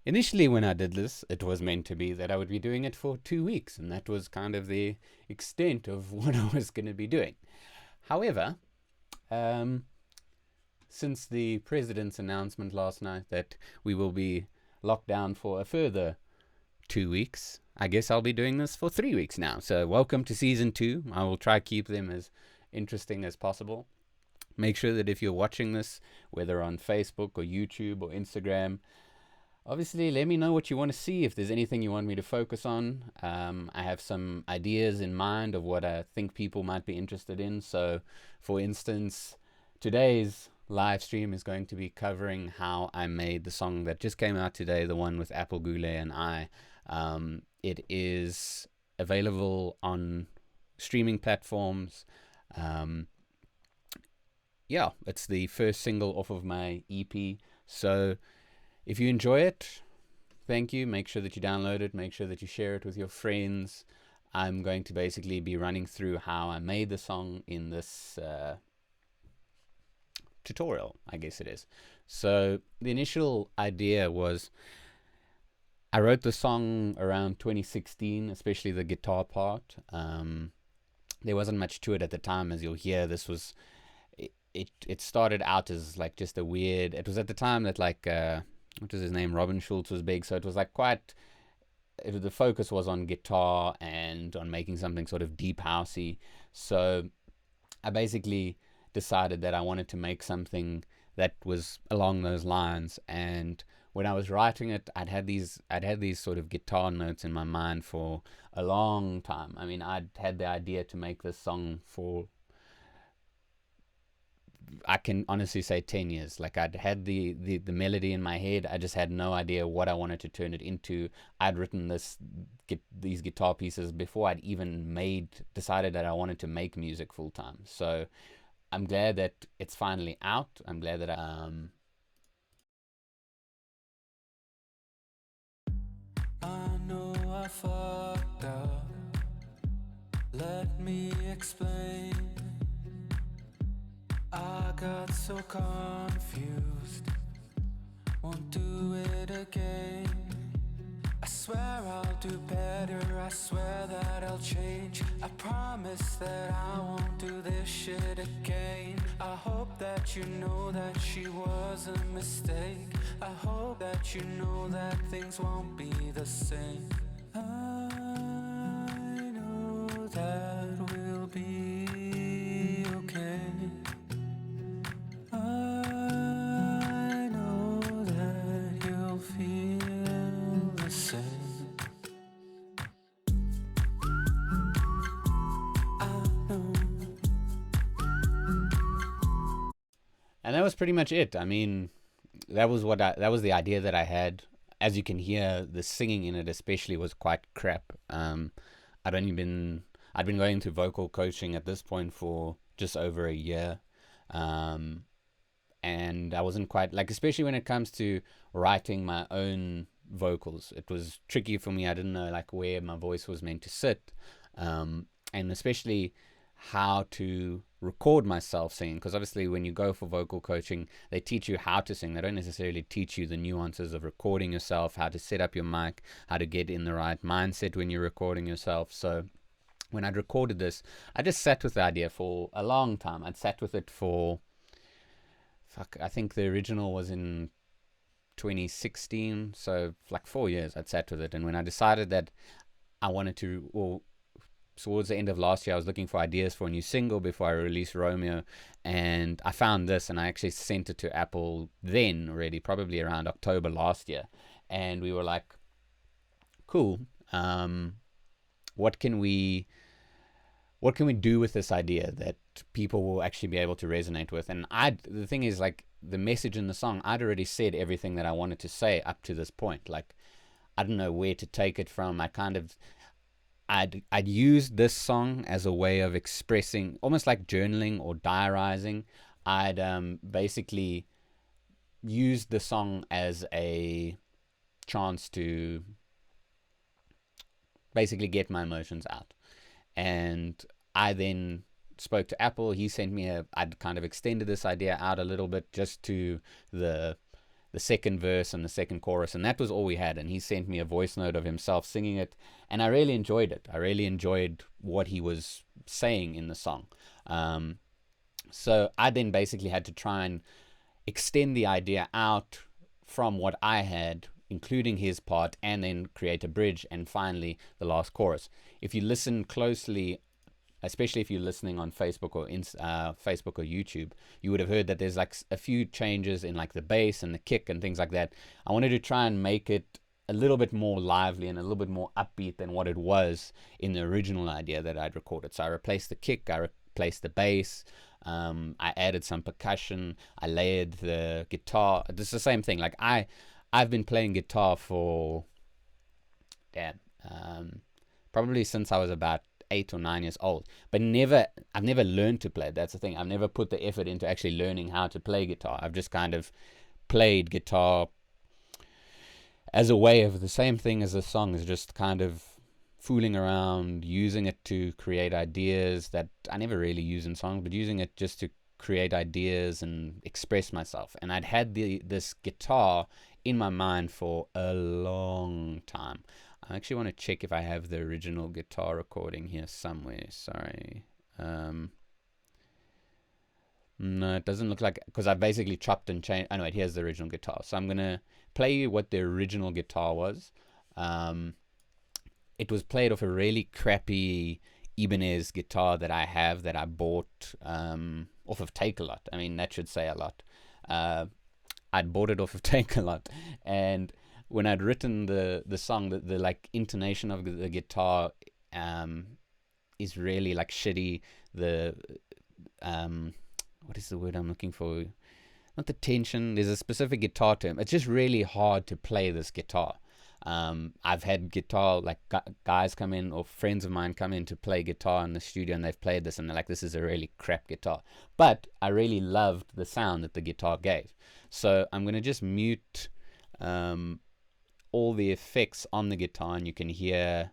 Initially, when I did this, it was meant to be that I would be doing it for 2 weeks, and that was kind of the extent of what I was going to be doing. However, um, since the president's announcement last night that we will be locked down for a further 2 weeks, I guess I'll be doing this for 3 weeks now. So, welcome to season two. I will try to keep them as interesting as possible. Make sure that if you're watching this, whether on Facebook or YouTube or Instagram, obviously let me know what you want to see, if there's anything you want me to focus on. I have some ideas in mind of what I think people might be interested in. So, for instance, today's live stream is going to be covering how I made the song that just came out today, the one with Apple Goulet and I. It is available on streaming platforms. Um, yeah, it's the first single off of my EP. So if you enjoy it, thank you. Make sure that you download it. Make sure that you share it with your friends. I'm going to basically be running through how I made the song in this tutorial, I guess it is. So the initial idea was I wrote the song around 2016, especially the guitar part. There wasn't much to it at the time, as you'll hear. This was it started out as like just a weird. It was at the time that like what was his name, Robin Schulz was big, so it was like quite. The focus was on guitar and on making something sort of deep housey. So I basically decided that I wanted to make something that was along those lines. And when I was writing it, I'd had these sort of guitar notes in my mind for a long time. I mean, I'd had the idea to make this song for, I can honestly say, 10 years. Like, I'd had the melody in my head. I just had no idea what I wanted to turn it into. I'd written these guitar pieces before I'd even decided that I wanted to make music full time. So I'm glad that it's finally out. I'm glad that I know I fucked up. Let me explain. I got so confused. Won't do it again. I swear I'll do better. I swear that I'll change. I promise that I won't do this shit again. I hope that you know that she was a mistake. I hope that you know that things won't be the same. I know that we'll be okay. I know that you'll feel the same. I know. and that was pretty much it. I mean, that was the idea that I had. As you can hear, the singing in it especially was quite crap. I'd only been I'd been going to vocal coaching at this point for just over a year. Um, and I wasn't quite like, especially when it comes to writing my own vocals, it was tricky for me. I didn't know like where my voice was meant to sit, and especially how to record myself singing, because obviously when you go for vocal coaching, they teach you how to sing. They don't necessarily teach you the nuances of recording yourself, how to set up your mic, how to get in the right mindset when you're recording yourself. So when I'd recorded this, I just sat with the idea for a long time. I'd sat with it for, fuck, I think the original was in 2016, so like 4 years I'd sat with it. And when I decided that I wanted to, or towards the end of last year, I was looking for ideas for a new single before I released Romeo, and I found this, and I actually sent it to Apple then already, probably around October last year, and we were like, cool. What can we do with this idea that people will actually be able to resonate with? And the thing is, like, the message in the song, I'd already said everything that I wanted to say up to this point. Like, I don't know where to take it from. I'd used this song as a way of expressing, almost like journaling or diarizing. I'd basically used the song as a chance to basically get my emotions out. And I then spoke to Apple. He sent me I'd kind of extended this idea out a little bit just to the the second verse and the second chorus, and that was all we had. And he sent me a voice note of himself singing it, and I really enjoyed it. I really enjoyed what he was saying in the song. So I then basically had to try and extend the idea out from what I had, including his part, and then create a bridge, and finally the last chorus. If you listen closely, especially if you're listening on Facebook or Facebook or YouTube, you would have heard that there's like a few changes in like the bass and the kick and things like that. I wanted to try and make it a little bit more lively and a little bit more upbeat than what it was in the original idea that I'd recorded. So I replaced the kick, I replaced the bass, I added some percussion, I layered the guitar. It's the same thing. Like I've been playing guitar for probably since I was about 8 or 9 years old, but I've never learned to play. That's the thing. I've never put the effort into actually learning how to play guitar. I've just kind of played guitar as a way of the same thing as a song, is just kind of fooling around, using it to create ideas that I never really use in songs, but using it just to create ideas and express myself. And I'd had this guitar in my mind for a long time. I actually want to check if I have the original guitar recording here somewhere. Sorry. No, it doesn't look like, because I basically chopped and changed. Oh, no, wait, here's the original guitar. So I'm going to play you what the original guitar was. It was played off a really crappy Ibanez guitar that I have, that I bought off of Take-A-Lot. I mean, that should say a lot. I'd bought it off of Take-A-Lot, and when I'd written the song, the like intonation of the guitar is really like shitty. The what is the word I'm looking for? Not the tension. There's a specific guitar term. It's just really hard to play this guitar. I've had guitar, like guys come in, or friends of mine come in to play guitar in the studio, and they've played this and they're like, this is a really crap guitar. But I really loved the sound that the guitar gave. So I'm going to just mute all the effects on the guitar, and you can hear.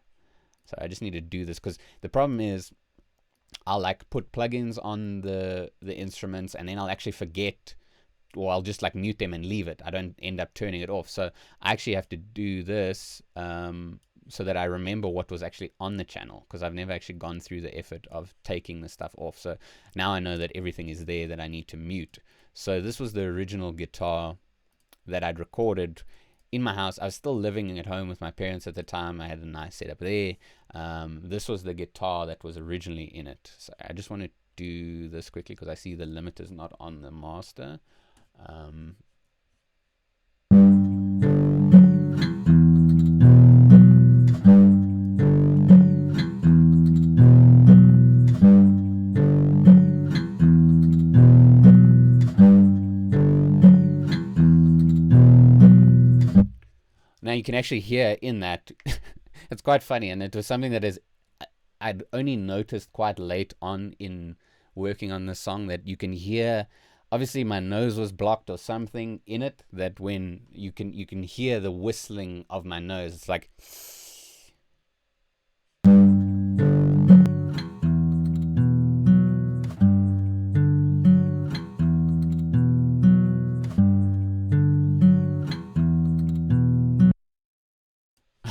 So I just need to do this, because the problem is I'll like put plugins on the instruments, and then I'll actually forget, or I'll just like mute them and leave it. I don't end up turning it off. So I actually have to do this so that I remember what was actually on the channel, because I've never actually gone through the effort of taking the stuff off. So now I know that everything is there that I need to mute. So this was the original guitar that I'd recorded in my house. I was still living at home with my parents at the time. I had a nice setup there. This was the guitar that was originally in it. So I just want to do this quickly, because I see the limiter is not on the master. Now you can actually hear in that, it's quite funny, and it was something that I'd only noticed quite late on in working on this song, that you can hear. Obviously my nose was blocked or something in it, that when you can hear the whistling of my nose. It's like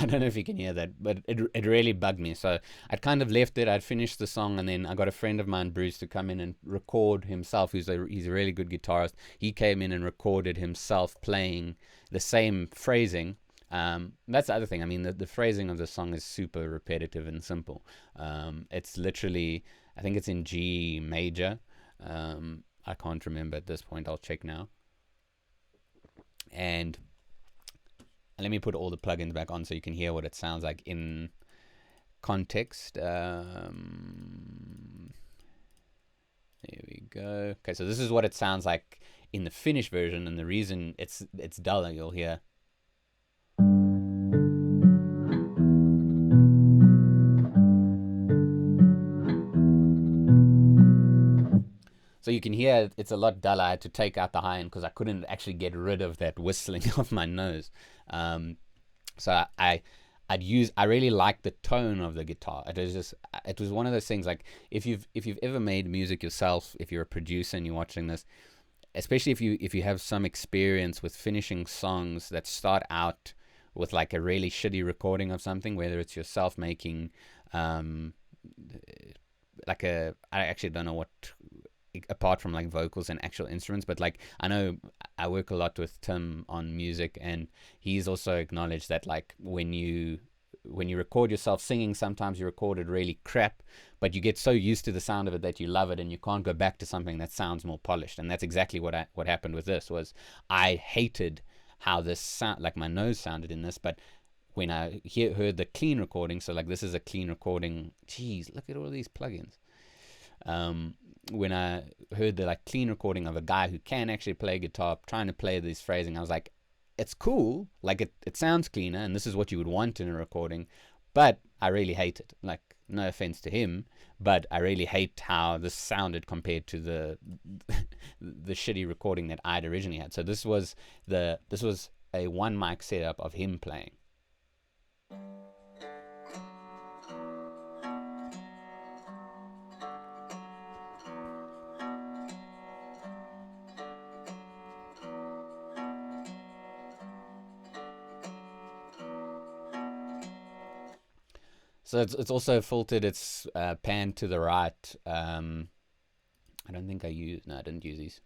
I don't know if you can hear that, but it really bugged me. So I'd kind of left it. I'd finished the song, and then I got a friend of mine, Bruce, to come in and record himself. He's a really good guitarist. He came in and recorded himself playing the same phrasing. That's the other thing. I mean, the phrasing of the song is super repetitive and simple. It's literally, I think it's in G major. I can't remember at this point. I'll check now. And let me put all the plugins back on so you can hear what it sounds like in context. There we go. Okay, so this is what it sounds like in the finished version, and the reason it's duller, you'll hear. So you can hear it's a lot duller. I had to take out the high end because I couldn't actually get rid of that whistling of my nose. So I really liked the tone of the guitar. It was one of those things, like if you've ever made music yourself, if you're a producer and you're watching this, especially if you have some experience with finishing songs that start out with like a really shitty recording of something, whether it's yourself making um, like a, I actually don't know what, apart from like vocals and actual instruments, but like I know I work a lot with Tim on music, and he's also acknowledged that like when you record yourself singing, sometimes you record it really crap, but you get so used to the sound of it that you love it, and you can't go back to something that sounds more polished. And that's exactly what happened with this. Was I hated how this sound, like my nose sounded in this, but when I heard the clean recording, so like this is a clean recording. Jeez, look at all these plugins. Um, when I heard the like clean recording of a guy who can actually play guitar, trying to play this phrasing, I was like, it's cool, like it sounds cleaner, and this is what you would want in a recording, but I really hate it. Like, no offense to him, but I really hate how this sounded compared to the shitty recording that I'd originally had. So this was a one mic setup of him playing. So it's also filtered. It's panned to the right. I don't think I didn't use these.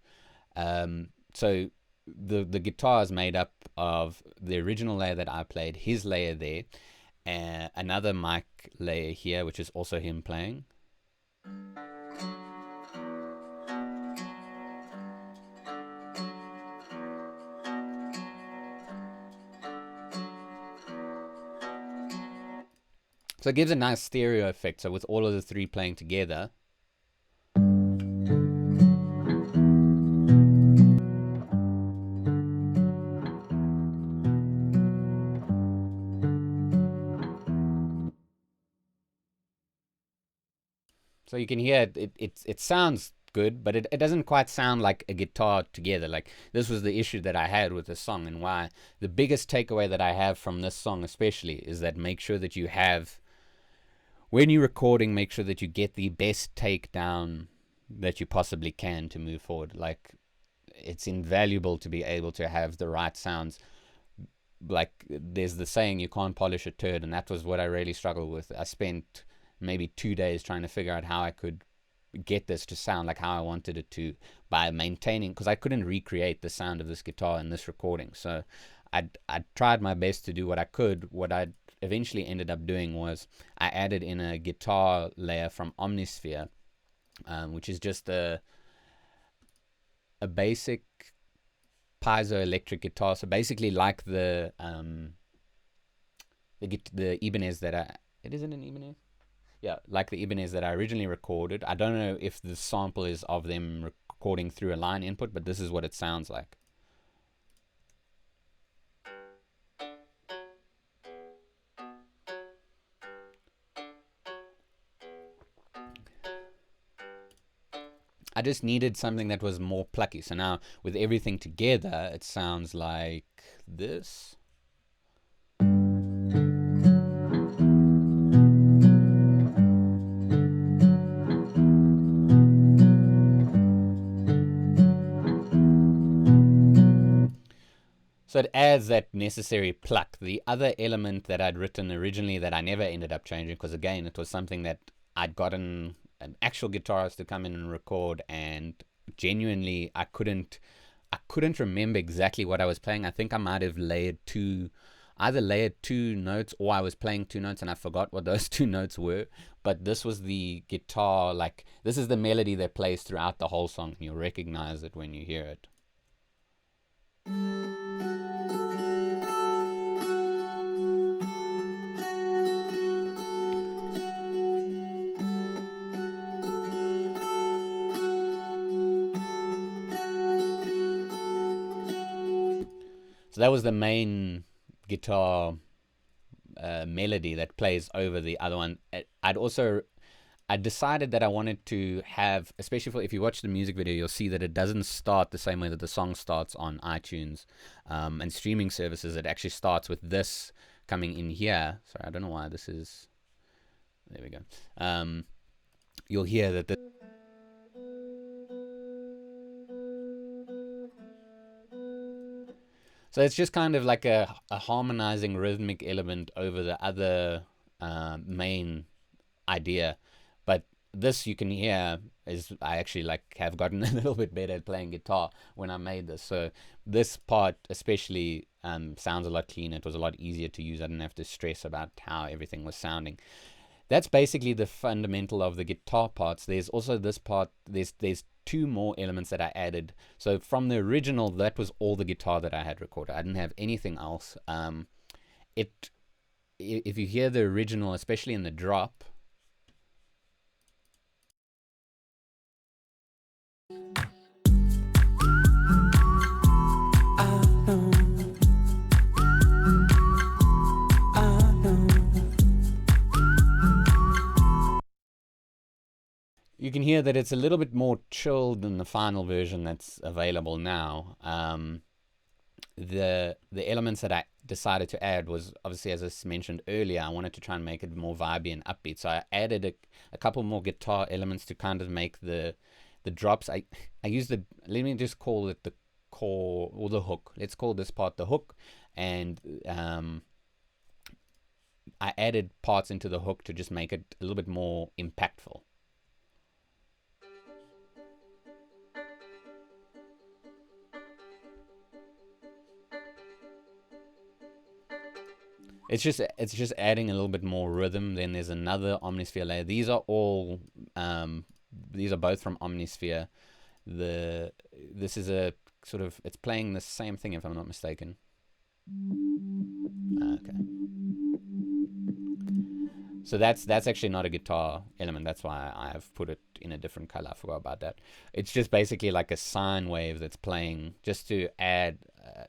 So the guitar is made up of the original layer that I played, his layer there, another mic layer here, which is also him playing. So it gives a nice stereo effect. So with all of the three playing together. So you can hear it sounds good, but it doesn't quite sound like a guitar together. Like, this was the issue that I had with the song, and why the biggest takeaway that I have from this song especially is that make sure that you have, when you're recording, make sure that you get the best take down that you possibly can to move forward. Like, it's invaluable to be able to have the right sounds. Like, there's the saying, you can't polish a turd, and that was what I really struggled with. I spent maybe 2 days trying to figure out how I could get this to sound like how I wanted it to, by maintaining, because I couldn't recreate the sound of this guitar in this recording. So I tried my best to do what I could. What I eventually ended up doing was I added in a guitar layer from Omnisphere, which is just a basic piezoelectric guitar. So basically like the Ibanez that it isn't an Ibanez. Yeah, like the Ibanez that I originally recorded. I don't know if the sample is of them recording through a line input, but this is what it sounds like. I just needed something that was more plucky. So now with everything together, it sounds like this. So it adds that necessary pluck. The other element that I'd written originally that I never ended up changing, because again, it was something that I'd gotten an actual guitarist to come in and record, and genuinely I couldn't remember exactly what I was playing. I think I might have either layered two notes, or I was playing two notes and I forgot what those two notes were. But this was the guitar, like, this is the melody that plays throughout the whole song. You'll recognize it when you hear it. So that was the main guitar melody that plays over the other one. I decided that I wanted to have, especially if you watch the music video, you'll see that it doesn't start the same way that the song starts on iTunes and streaming services. It actually starts with this coming in here. Sorry, I don't know why this is. There we go. You'll hear that So it's just kind of like a harmonizing rhythmic element over the other main idea. But this, you can hear, is I actually like have gotten a little bit better at playing guitar when I made this. So this part especially sounds a lot cleaner. It was a lot easier to use. I didn't have to stress about how everything was sounding. That's basically the fundamental of the guitar parts. There's also this part. There's two more elements that I added. So from the original, that was all the guitar that I had recorded. I didn't have anything else. It if you hear the original, especially in the drop. You can hear that it's a little bit more chilled than the final version that's available now. The elements that I decided to add was obviously, as I mentioned earlier, I wanted to try and make it more vibey and upbeat. So I added a couple more guitar elements to kind of make the drops. I used let me just call it the core or the hook. Let's call this part the hook, and I added parts into the hook to just make it a little bit more impactful. It's just adding a little bit more rhythm. Then there's another Omnisphere layer. These are both from Omnisphere. This is a sort of, it's playing the same thing if I'm not mistaken. Okay. So that's actually not a guitar element. That's why I've put it in a different color. I forgot about that. It's just basically like a sine wave that's playing just to add,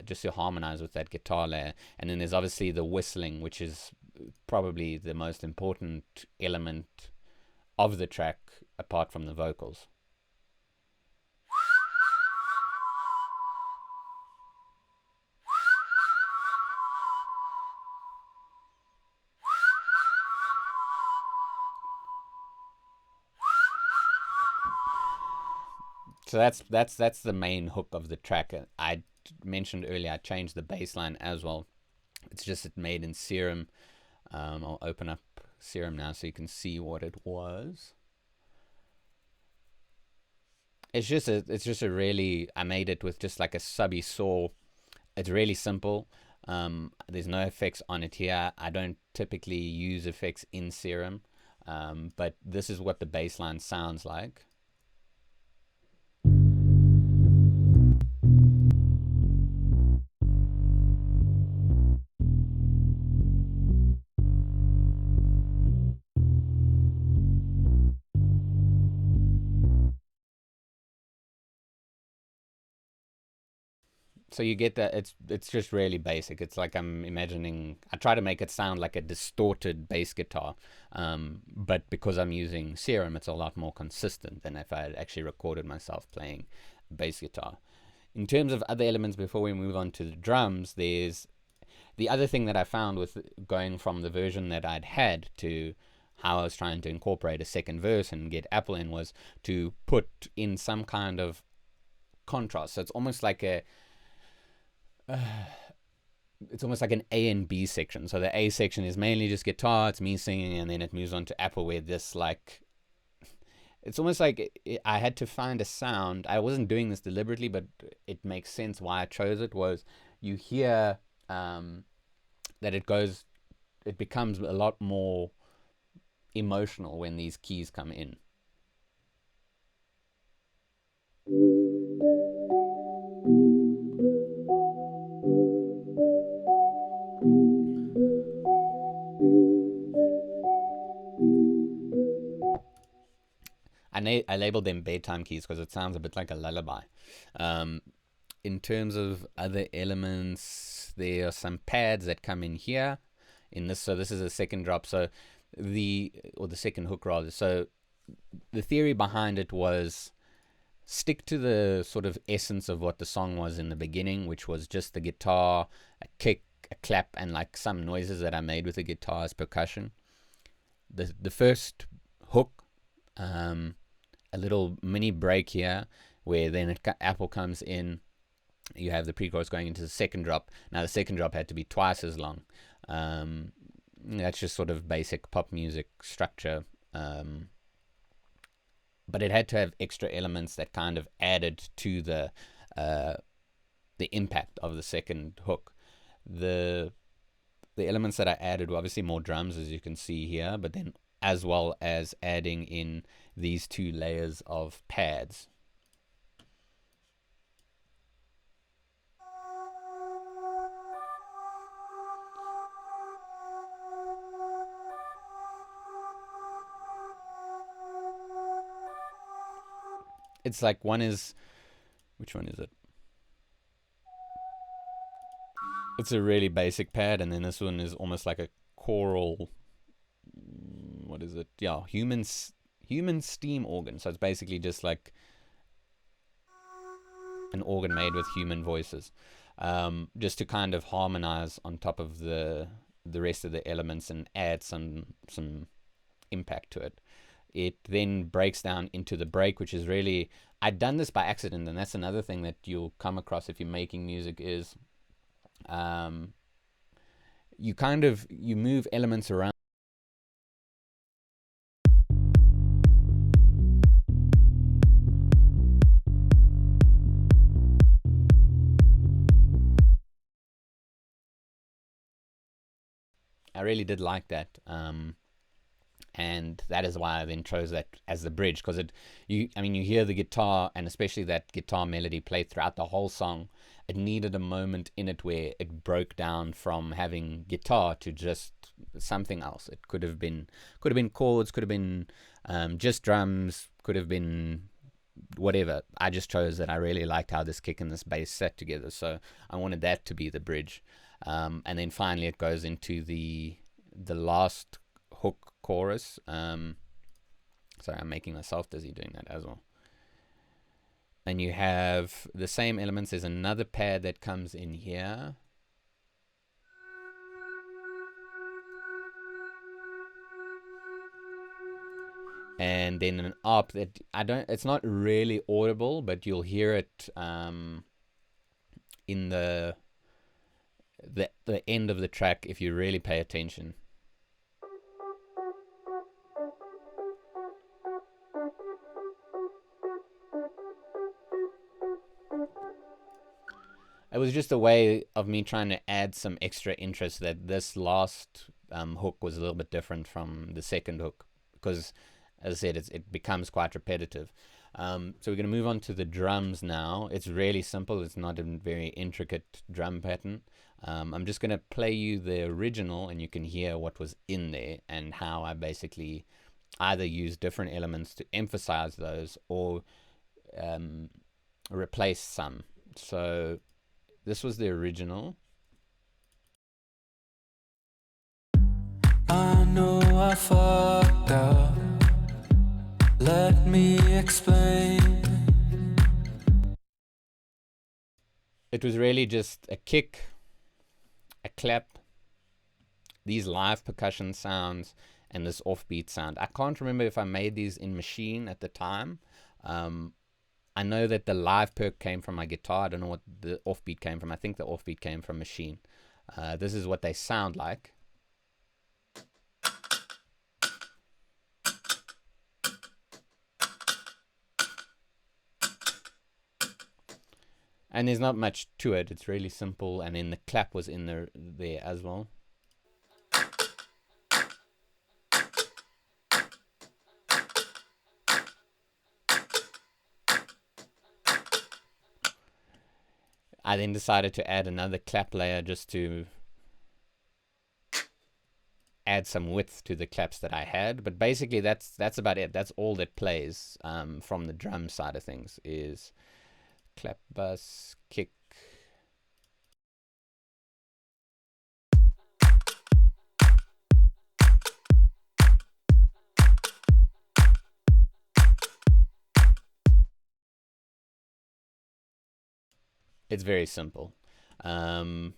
just to harmonize with that guitar layer. And then there's obviously the whistling, which is probably the most important element of the track apart from the vocals. So that's the main hook of the track. I mentioned earlier I changed the bass line as well. It's just made in Serum. I'll open up Serum now so you can see what it was. It's just a really, I made it with just like a subby saw. It's really simple. There's no effects on it here. I don't typically use effects in Serum, but this is what the bass line sounds like. So you get that it's just really basic. It's like I'm imagining, I try to make it sound like a distorted bass guitar, but because I'm using Serum, it's a lot more consistent than if I had actually recorded myself playing bass guitar. In terms of other elements, before we move on to the drums, there's the other thing that I found with going from the version that I'd had to how I was trying to incorporate a second verse and get Apple in, was to put in some kind of contrast. So it's almost like an A and B section. So the A section is mainly just guitar, it's me singing, and then it moves on to Apple, where this, like, it's almost like I had to find a sound. I wasn't doing this deliberately, but it makes sense why I chose it. Was you hear that it becomes a lot more emotional when these keys come in. I labeled them bedtime keys because it sounds a bit like a lullaby. In terms of other elements, there are some pads that come in here. So this is a second drop. So the second hook rather. So the theory behind it was stick to the sort of essence of what the song was in the beginning, which was just the guitar, a kick, a clap, and like some noises that I made with the guitar as percussion. The first hook, a little mini break here where then Apple comes in, you have the pre-chorus going into the second drop. Now the second drop had to be twice as long. That's just sort of basic pop music structure. But it had to have extra elements that kind of added to the impact of the second hook. The elements that I added were obviously more drums, as you can see here, but then as well as adding in these 2 layers of pads. It's like one is, which one is it? It's a really basic pad, and then this one is almost like a choral, what is it? Yeah, human steam organ. So it's basically just like an organ made with human voices, just to kind of harmonize on top of the rest of the elements and add some impact to it. It then breaks down into the break, which is really, I'd done this by accident, and that's another thing that you'll come across if you're making music is you move elements around. I really did like that. And that is why I then chose that as the bridge, because you hear the guitar, and especially that guitar melody played throughout the whole song. It needed a moment in it where it broke down from having guitar to just something else. It could have been chords, could have been just drums, could have been whatever. I just chose that. I really liked how this kick and this bass sat together, so I wanted that to be the bridge. And then finally it goes into the last hook chorus. Sorry, I'm making myself dizzy doing that as well. And you have the same elements. There's another pad that comes in here. And then an up that it's not really audible, but you'll hear it in the end of the track if you really pay attention. It was just a way of me trying to add some extra interest, that this last hook was a little bit different from the second hook, because, as I said, it becomes quite repetitive. So we're going to move on to the drums now. It's really simple. It's not a very intricate drum pattern. I'm just going to play you the original, and you can hear what was in there and how I basically either use different elements to emphasize those or replace some. So this was the original. I know I fucked up. Let me explain. It was really just a kick, a clap, these live percussion sounds, and this offbeat sound. I can't remember if I made these in Machine at the time. I know that the live perk came from my guitar. I don't know what the offbeat came from. I think the offbeat came from Machine. This is what they sound like. And there's not much to it. It's really simple. And then the clap was in there as well. I then decided to add another clap layer just to add some width to the claps that I had. But basically that's about it. That's all that plays from the drum side of things is clap, bass, kick. It's very simple. Then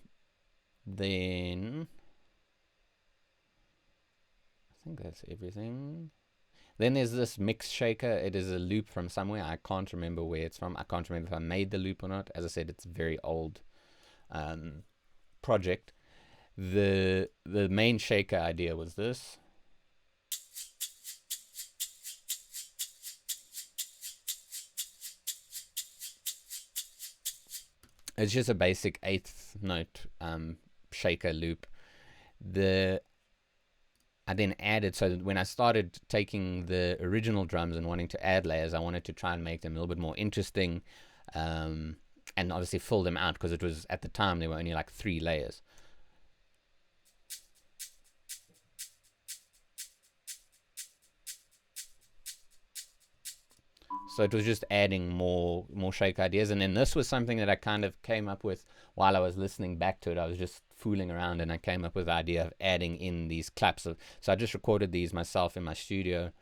I think that's everything. Then there's this mix shaker. It is a loop from somewhere. I can't remember where it's from. I can't remember if I made the loop or not. As I said, it's a very old project. The main shaker idea was this. It's just a basic eighth note shaker loop. I then added, so that when I started taking the original drums and wanting to add layers, I wanted to try and make them a little bit more interesting, and obviously fill them out, because it was, at the time, there were only like 3 layers. So it was just adding more shake ideas. And then this was something that I kind of came up with while I was listening back to it. I was just fooling around, and I came up with the idea of adding in these claps. So I just recorded these myself in my studio.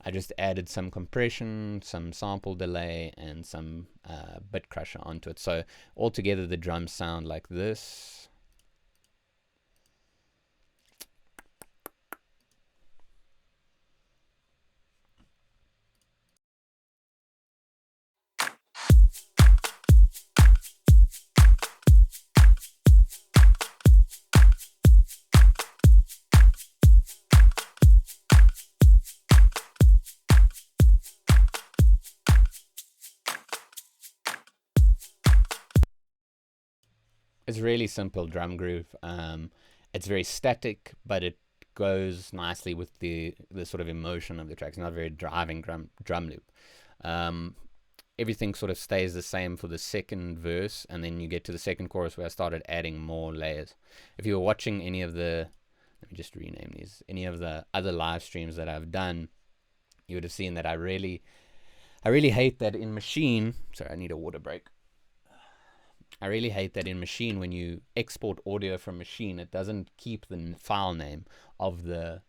I just added some compression, some sample delay, and some bit crusher onto it. So altogether the drums sound like this. It's really simple drum groove. It's very static, but it goes nicely with the sort of emotion of the track. It's not a very driving drum loop. Everything sort of stays the same for the second verse, and then you get to the second chorus where I started adding more layers. If you were watching any of the, let me just rename these, any of the other live streams that I've done, you would have seen that I really hate that in Maschine. Sorry, I need a water break. I really hate that in Maschine, when you export audio from Maschine, it doesn't keep the file name of the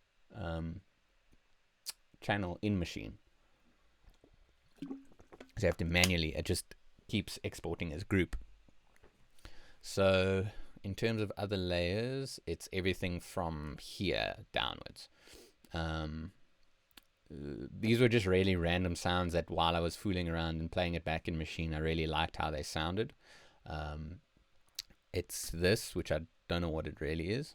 channel in Maschine. So you have to manually, it just keeps exporting as group. So in terms of other layers, it's everything from here downwards. These were just really random sounds that while I was fooling around and playing it back in Maschine, I really liked how they sounded. It's this, which I don't know what it really is.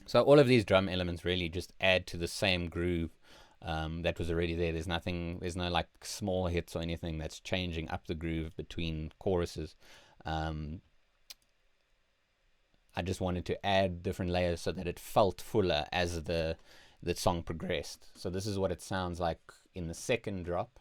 So all of these drum elements really just add to the same groove that was already there. There's no like small hits or anything that's changing up the groove between choruses. I just wanted to add different layers so that it felt fuller as the song progressed. So this is what it sounds like in the second drop.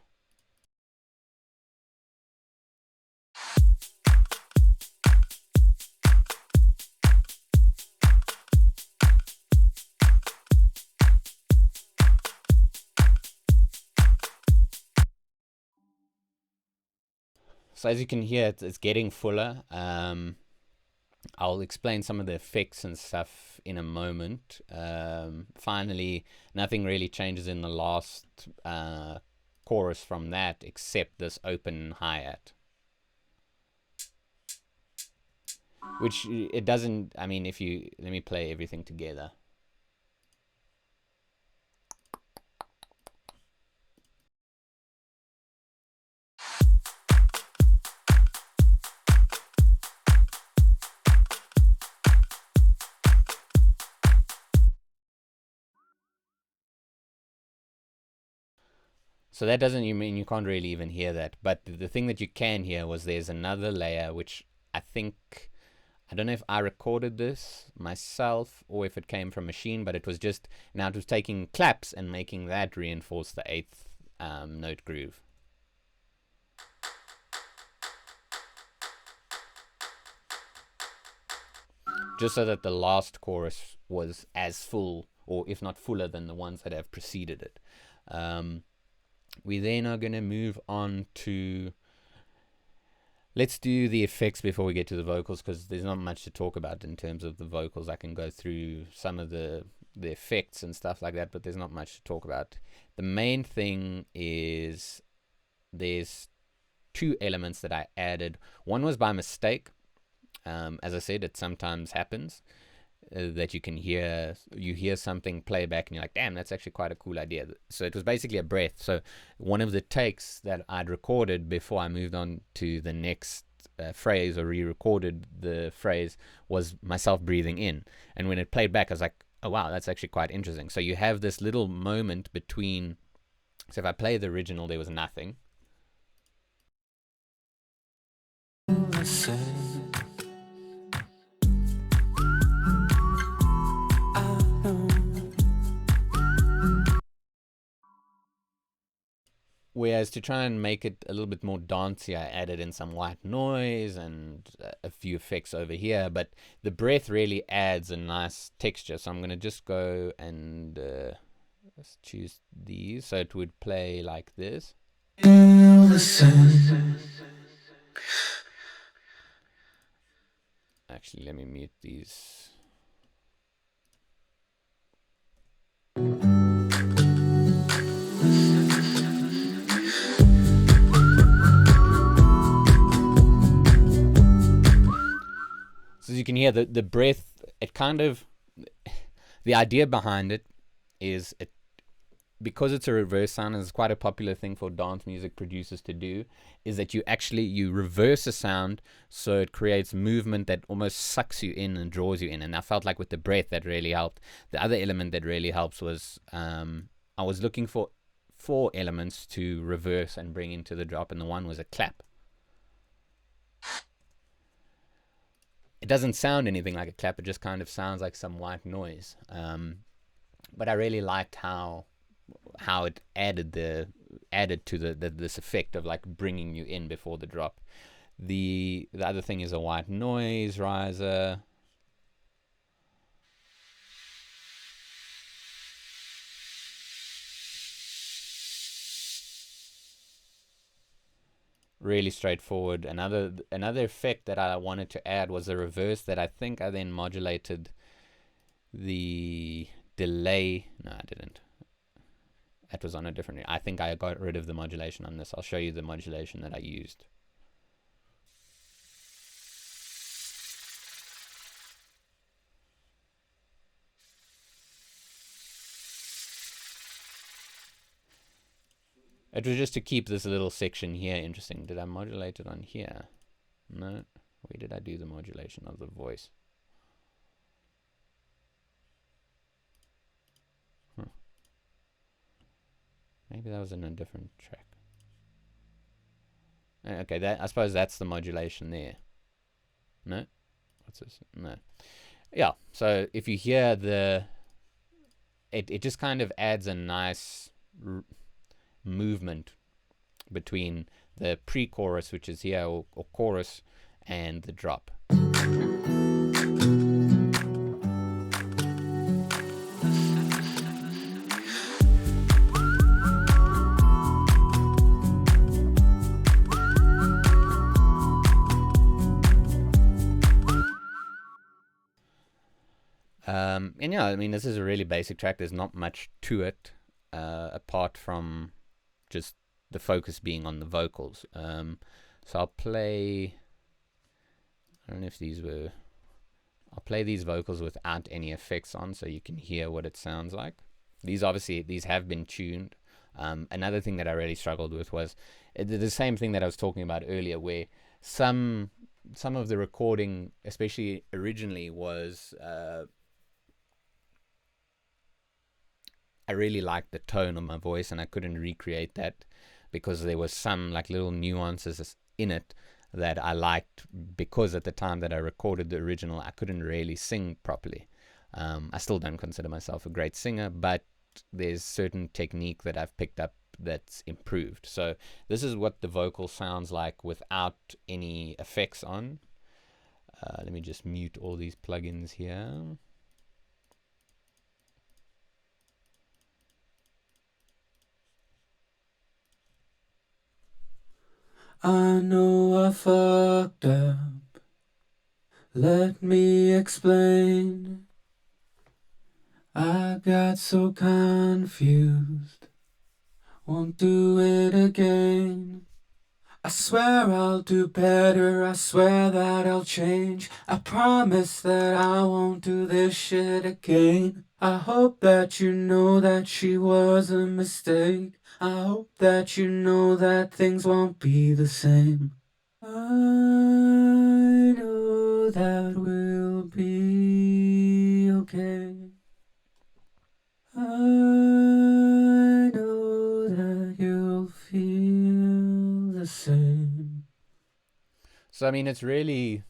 So as you can hear, it's getting fuller. I'll explain some of the effects and stuff in a moment. Finally, nothing really changes in the last chorus from that, except this open hi-hat. Which it doesn't, I mean, if you, let me play everything together. So that doesn't mean you can't really even hear that. But the thing that you can hear was there's another layer, which I think, I don't know if I recorded this myself or if it came from Maschine, but it was just, now it was taking claps and making that reinforce the eighth note groove. just so that the last chorus was as full, or if not fuller, than the ones that have preceded it. We then are going to move on to, let's do the effects before we get to the vocals, because there's not much to talk about in terms of the vocals. I can go through some of the effects and stuff like that, but there's not much to talk about. The main thing is there's two elements that I added. One was by mistake. As I said, it sometimes happens that you hear something play back and you're like, damn, that's actually quite a cool idea. So it was basically a breath. So one of the takes that I'd recorded before I moved on to the next phrase, or re-recorded the phrase, was myself breathing in. And when it played back, I was like, oh wow, that's actually quite interesting. So you have this little moment between, so if I play the original, there was nothing. Whereas to try and make it a little bit more dancey, I added in some white noise and a few effects over here. But the breath really adds a nice texture. So I'm going to just go and let's choose these. So it would play like this. Actually, let me mute these. So as you can hear, the breath, it kind of, the idea behind it is, because it's a reverse sound, and it's quite a popular thing for dance music producers to do, is that you reverse a sound so it creates movement that almost sucks you in and draws you in. And I felt like with the breath that really helped. The other element that really helps was I was looking for 4 elements to reverse and bring into the drop, and the one was a clap. It doesn't sound anything like a clap, it just kind of sounds like some white noise. But I really liked how it added to this effect of like bringing you in before the drop. The other thing is a white noise riser. Really straightforward. Another effect that I wanted to add was a reverse that I think I then modulated the delay. No, I didn't. That was on a different. I think I got rid of the modulation on this. I'll show you the modulation that I used. It was just to keep this little section here interesting. Did I modulate it on here? No. Where did I do the modulation of the voice? Maybe that was in a different track. Okay, I suppose that's the modulation there. No? What's this? No. Yeah, so if you hear it just kind of adds a nice movement between the pre-chorus, which is here, or chorus, and the drop. And yeah, I mean, this is a really basic track. There's not much to it, apart from just the focus being on the vocals. So I'll play, I don't know if these were, I'll play these vocals without any effects on so you can hear what it sounds like. These have been tuned. Another thing that I really struggled with was the same thing that I was talking about earlier, where some of the recording, especially originally, was I really liked the tone of my voice, and I couldn't recreate that because there was some like little nuances in it that I liked, because at the time that I recorded the original, I couldn't really sing properly. I still don't consider myself a great singer, but there's certain technique that I've picked up that's improved. So this is what the vocal sounds like without any effects on. Let me just mute all these plugins here. I know I fucked up. Let me explain. I got so confused. Won't do it again. I swear I'll do better, I swear that I'll change. I promise that I won't do this shit again. I hope that you know that she was a mistake. I hope that you know that things won't be the same. I know that we'll be okay. I know that you'll feel the same. So I mean, it's really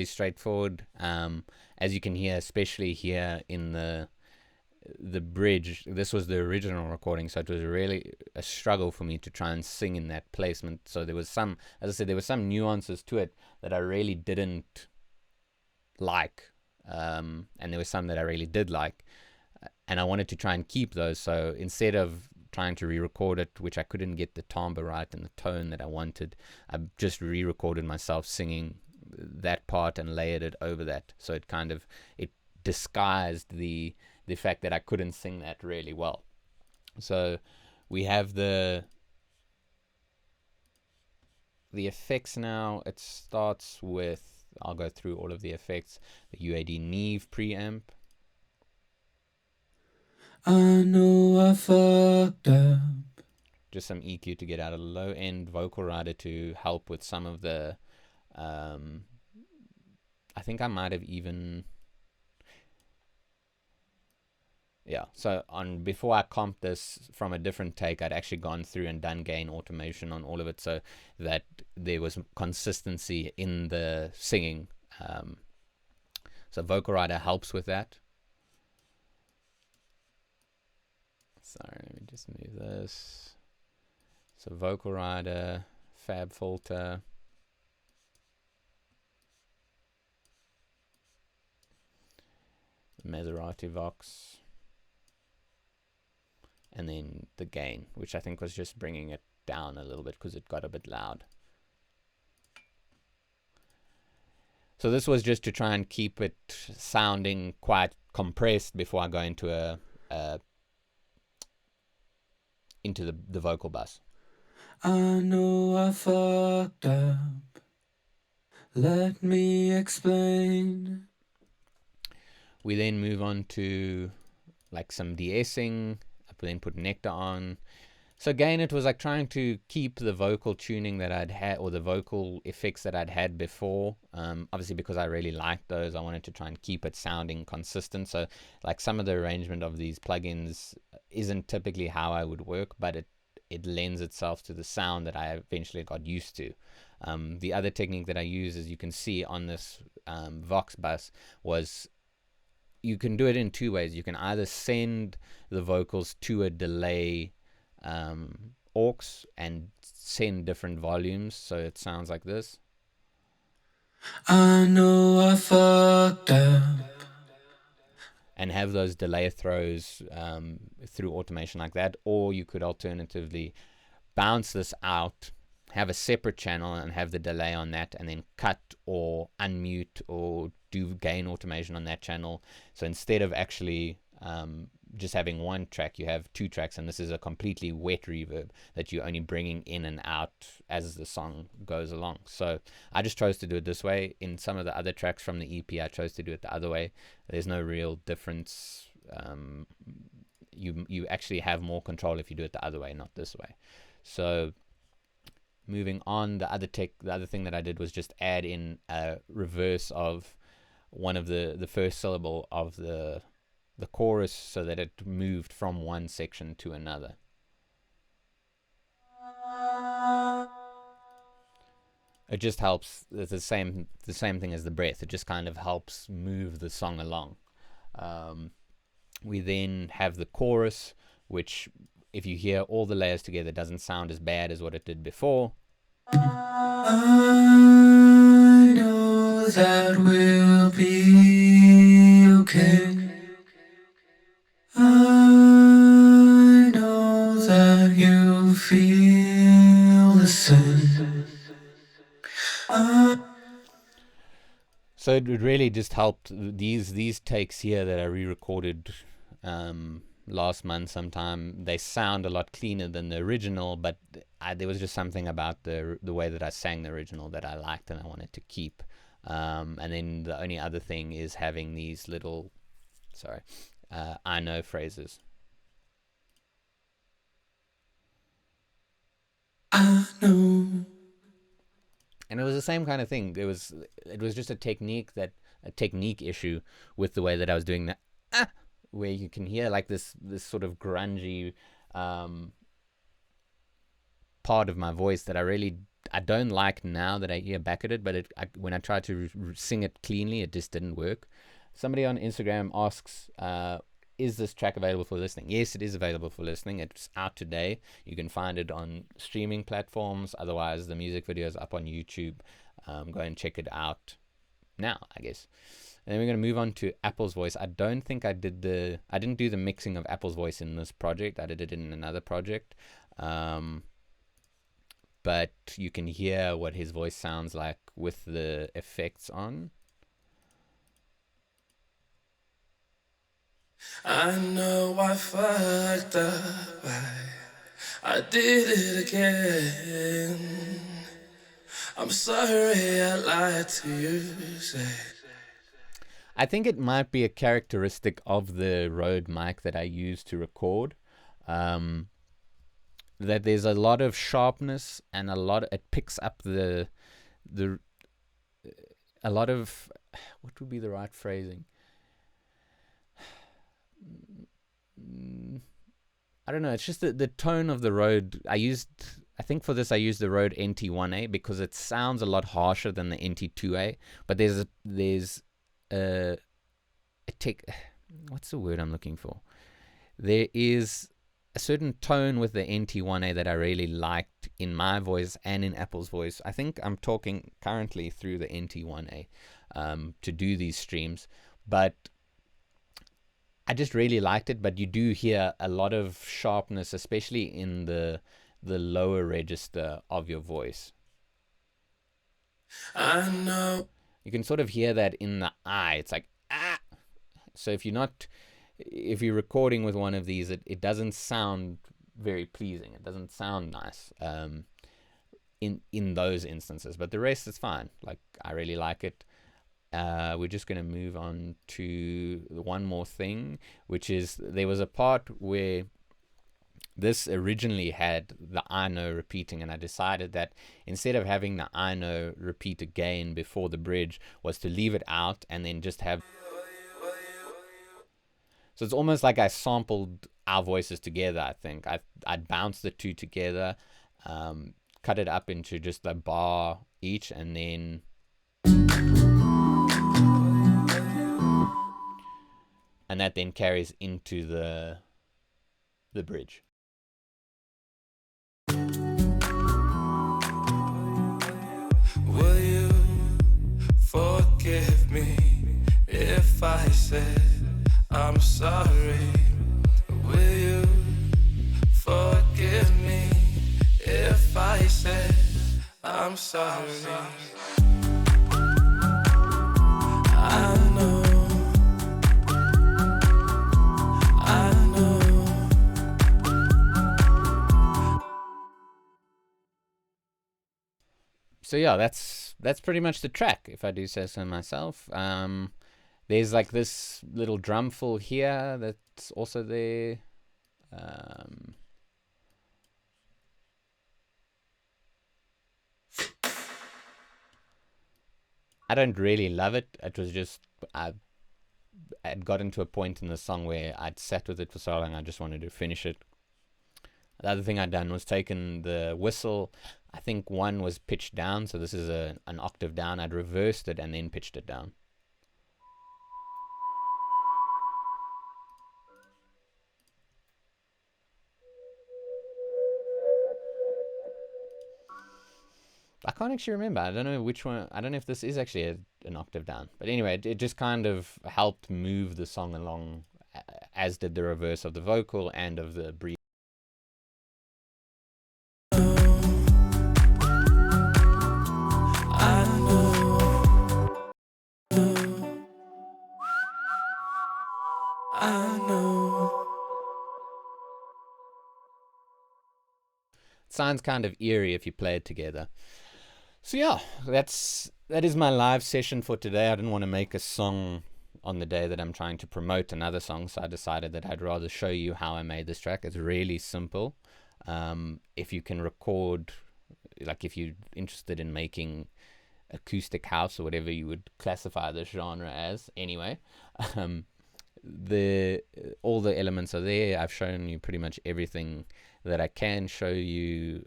straightforward. As you can hear, especially here in the bridge, this was the original recording, so it was really a struggle for me to try and sing in that placement. So there was some, as I said, there were some nuances to it that I really didn't like, and there were some that I really did like, and I wanted to try and keep those. So instead of trying to re-record it, which I couldn't get the timbre right and the tone that I wanted, I just re-recorded myself singing that part and layered it over that, so it kind of disguised the fact that I couldn't sing that really well. So we have the effects now. It starts with, I'll go through all of the effects. The UAD Neve preamp. I know I fucked up. Just some EQ to get out of the low end. Vocal Rider to help with some of the I think I might have even, yeah, so before I comped this from a different take, I'd actually gone through and done gain automation on all of it, so that there was consistency in the singing. So Vocal Rider helps with that. Sorry, let me just move this. So Vocal Rider, FabFilter, Maserati Vox, and then the gain, which I think was just bringing it down a little bit because it got a bit loud. So this was just to try and keep it sounding quite compressed before I go into into the vocal bus. I know I fucked up. Let me explain. We then move on to like some de-essing. I then put Nectar on. So again, it was like trying to keep the vocal tuning that I'd had, or the vocal effects that I'd had before. Obviously, because I really liked those, I wanted to try and keep it sounding consistent. So like some of the arrangement of these plugins isn't typically how I would work, but it lends itself to the sound that I eventually got used to. The other technique that I use, as you can see on this Vox bus, was you can do it in two ways. You can either send the vocals to a delay aux and send different volumes, so it sounds like this. I know I fucked up. And have those delay throws through automation like that. Or you could alternatively bounce this out, have a separate channel and have the delay on that, and then cut or unmute or do gain automation on that channel. So instead of actually just having one track, you have two tracks, and this is a completely wet reverb that you're only bringing in and out as the song goes along. So I just chose to do it this way. In some of the other tracks from the EP, I chose to do it the other way. There's no real difference. You actually have more control if you do it the other way, not this way. So moving on, the other thing that I did was just add in a reverse of one of the first syllable of the chorus, so that it moved from one section to another. It just helps. It's the same thing as the breath. It just kind of helps move the song along. We then have the chorus, which, if you hear all the layers together, doesn't sound as bad as what it did before. I that we'll be okay. I know that you feel the same. So it really just helped these takes here that I re-recorded last month sometime. They sound a lot cleaner than the original, but there was just something about the way that I sang the original that I liked and I wanted to keep. And then the only other thing is having these little, I know phrases. I know. And it was the same kind of thing. It was just a technique issue with the way that I was doing that, where you can hear like this sort of grungy part of my voice that I don't like now that I hear back at it. But when I tried to sing it cleanly, it just didn't work. Somebody on Instagram asks, is this track available for listening? Yes, it is available for listening. It's out today. You can find it on streaming platforms. Otherwise, the music video is up on YouTube. Go and check it out now, I guess. And then we're going to move on to Apple's Voice. I don't think I didn't do the mixing of Apple's Voice in this project. I did it in another project. But you can hear what his voice sounds like with the effects on. I know I fucked up. I did it again. I'm sorry I lied to you. Say. I think it might be a characteristic of the Rode mic that I use to record. That there's a lot of sharpness and it picks up a lot of, what would be the right phrasing? I don't know. It's just the tone of the Rode. I think for this I used the Rode NT1A because it sounds a lot harsher than the NT2A. But what's the word I'm looking for? There is a certain tone with the NT1A that I really liked in my voice and in Apple's Voice. I think I'm talking currently through the NT1A to do these streams, but I just really liked it. But you do hear a lot of sharpness, especially in the lower register of your voice. I know. You can sort of hear that in the eye. It's like, ah. So if you're recording with one of these, it doesn't sound very pleasing. It doesn't sound nice in those instances. But the rest is fine. Like, I really like it. We're just going to move on to one more thing, which is there was a part where this originally had the I know repeating, and I decided that instead of having the I know repeat again before the bridge was to leave it out and then just have. So it's almost like I sampled our voices together, I think. I'd bounced the two together, cut it up into just a bar each, and then that then carries into the bridge. Will you forgive me if I said I'm sorry? Will you forgive me if I said I'm sorry? I know. So yeah, that's pretty much the track, if I do say so myself. There's like this little drum fill here that's also there. I don't really love it. It was just I'd gotten to a point in the song where I'd sat with it for so long I just wanted to finish it. The other thing I'd done was taken the whistle. I think one was pitched down, so this is an octave down. I'd reversed it and then pitched it down. I can't actually remember. I don't know which one. I don't know if this is actually an octave down. But anyway, it just kind of helped move the song along, as did the reverse of the vocal and of the breathe. It sounds kind of eerie if you play it together. So yeah, that is my live session for today. I didn't want to make a song on the day that I'm trying to promote another song, so I decided that I'd rather show you how I made this track. It's really simple. If you can record, like if you're interested in making acoustic house or whatever you would classify this genre as, anyway, all the elements are there. I've shown you pretty much everything that I can show you.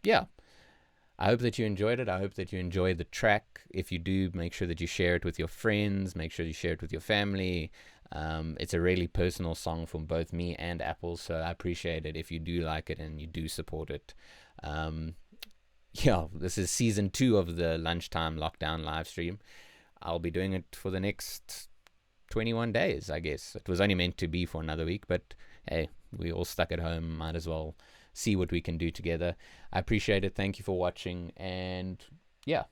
Yeah, I hope that you enjoyed it. I hope that you enjoy the track. If you do, make sure that you share it with your friends. Make sure you share it with your family. It's a really personal song from both me and Apple, so I appreciate it if you do like it and you do support it. Yeah, this is season 2 of the lunchtime lockdown live stream. I'll be doing it for the next 21 days, I guess. It was only meant to be for another week, but hey, we all stuck at home. Might as well see what we can do together. I appreciate it. Thank you for watching, and yeah,